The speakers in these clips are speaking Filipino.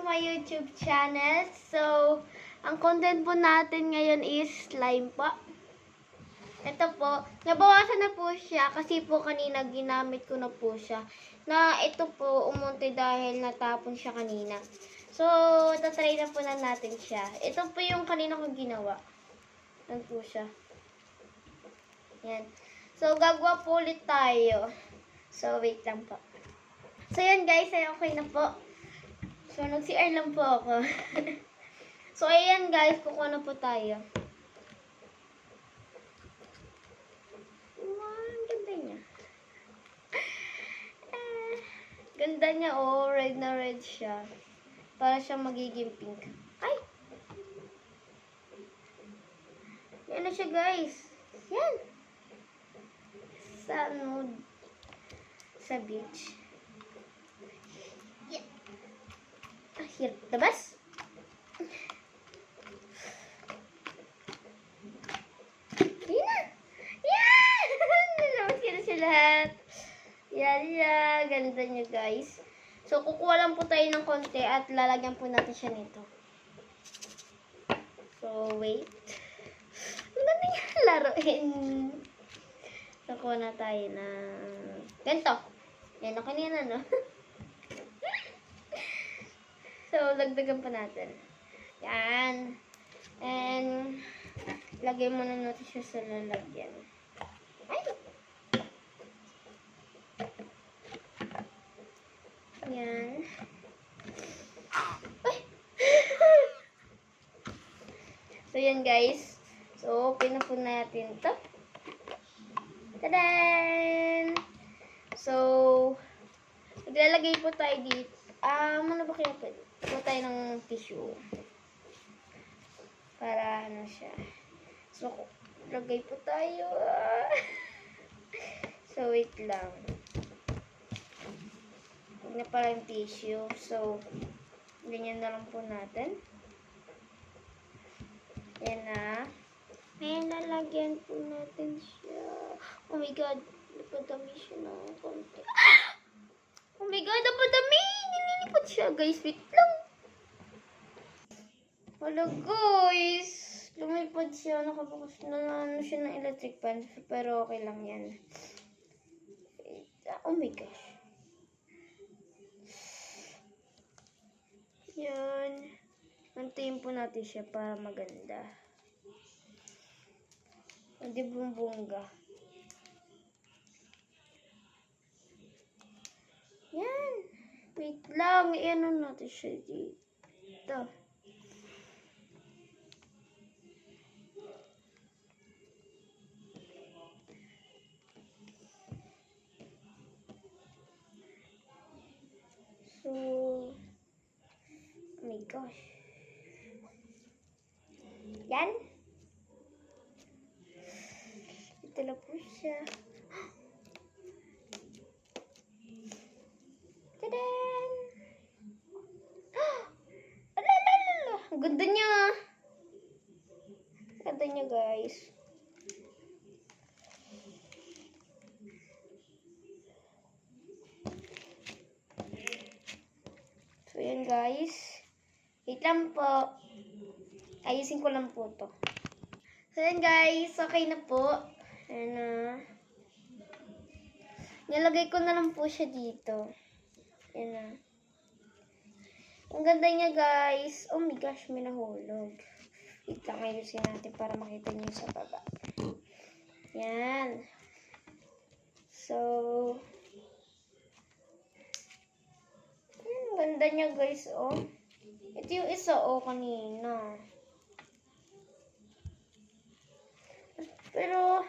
to my YouTube channel. So, ang content po natin ngayon is slime po. Ito po, nabawasan na po siya kasi po kanina ginamit ko na po siya. Na ito po umunti dahil natapon siya kanina. So, tatry na po na natin siya. Ito po yung kanina kong ginawa. Yan po siya. Yan. So, gagawa po ulit tayo. So, wait lang po. So, yan guys, ay okay na po. So, nag-CR lang po ako. So, ayan guys, kukuha na po tayo. Ganda niya. Ganda niya, oh. Red na red siya. Para siyang magiging pink. Ay! Yan na siya, guys. Yan. Sa ano? Sa beach. Yan. Ah, hirap. Tabas? Lahat. Yan. Ganda niya, guys. So, kukuha lang po tayo ng konti at lalagyan po natin siya nito. So, wait. Ang ganda niya laruin. So, kuha na tayo na ganito. Yan, okay na yan, ano? So, lagdagan pa natin. Yan. And, lagay muna natin siya sa lalagyan. Ay! Yan. Ay! So, yan guys. So, open na po natin ito. Tadan! So, maglalagay po tayo dito. Ano ba kaya pwede? Po tayo ng tissue. Para ano siya. So, lagay po tayo. So, wait lang. Huwag na pala yung tissue. So, ganyan na lang po natin. Yan na. Ayan, lalagyan po natin siya. Oh my God. Napadami siya ng konti. Oh my God, napadami! Nililipad siya, guys. Wait lang. Wala, guys. Lumipad siya. Nakabukas na ano siya ng electric fan. Pero okay lang yan. Oh my gosh. Yan. Antayin po natin siya para maganda. Hindi bumbongga. Yan. Wait lang. Iano natin siya dito. So, oh my gosh. Yan. Ito na po siya. Tadan! Alalala! Ang ganda niya. Ang ganda niya, guys. So, yan, guys. Wait lang po. Ayusin ko lang po to. So, yan, guys. Okay na po. Ayan na. Nilagay ko na lang po siya dito. Ayan na. Ang ganda niya, guys. Oh my gosh, may nahulog. Wait lang, ayusin natin para makita niyo sa baba. Yan. So, ang ganda niya, guys, oh. Ito yung isa, oh, kanina. Pero,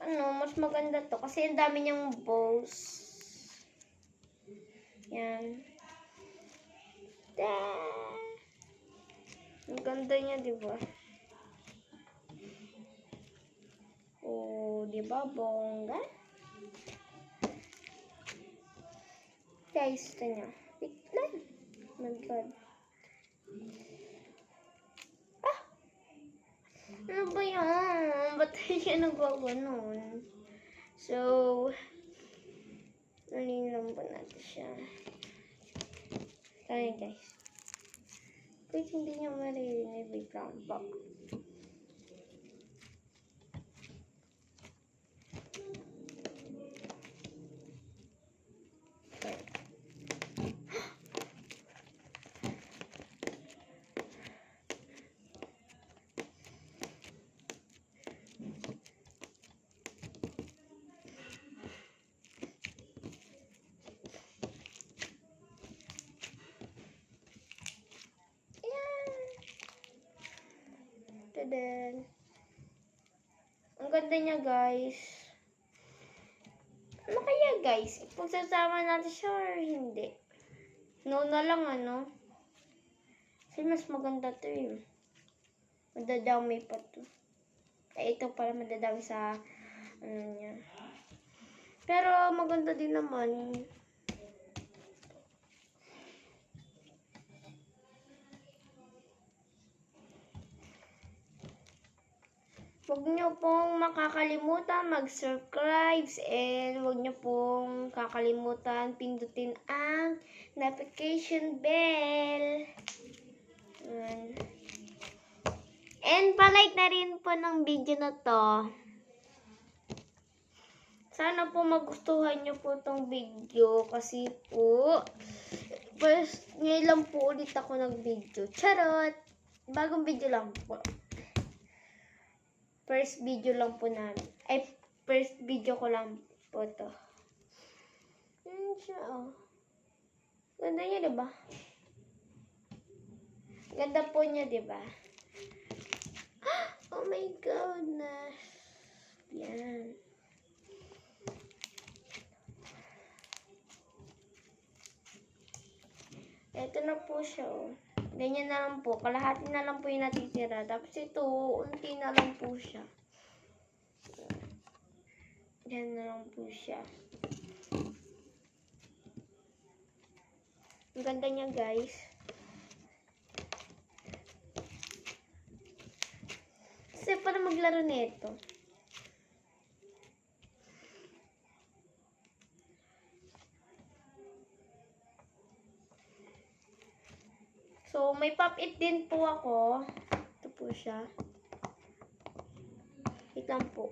ano, mas maganda to. Kasi ang dami niyang bows. Yan. Ang ganda niya, diba? Oh, diba, bongga? Guys, ito niya. Wait lang. Oh my God. Ano ba yan? Ba't siya nagwaganon? So, nalilang po natin siya. Ayan, guys. Wait, hindi niya maririnig. Wait lang po. Then, ang ganda niya, guys. Ano kaya, guys? Pagsasama natin siya or hindi? No na lang, ano? Kasi mas maganda to eh. Madadami pa to. Ay, ito pala madadami sa, ano niya. Pero, maganda din naman. Huwag niyo pong makakalimutan mag-subscribe and huwag niyo pong kakalimutan pindutin ang notification bell. And palike na rin po ng video na to. Sana po magustuhan niyo po tong video kasi po first ngayon lang po ulit ako nag-video. Charot! Bagong video lang po. First video lang po namin. Ay, first video ko lang po to. Yan siya, oh. Ganda niya, diba? Ganda po niya, diba? Oh my goodness. Yan. Ito na po siya, oh. Ganyan na lang po. Kalahati na lang po yung natitira. Tapos ito, unti na lang po siya. Yan na lang po siya. Ang ganda niya, guys. Kasi para maglaro nito. So, may pop-it din po ako. Ito po siya. Wait lang po.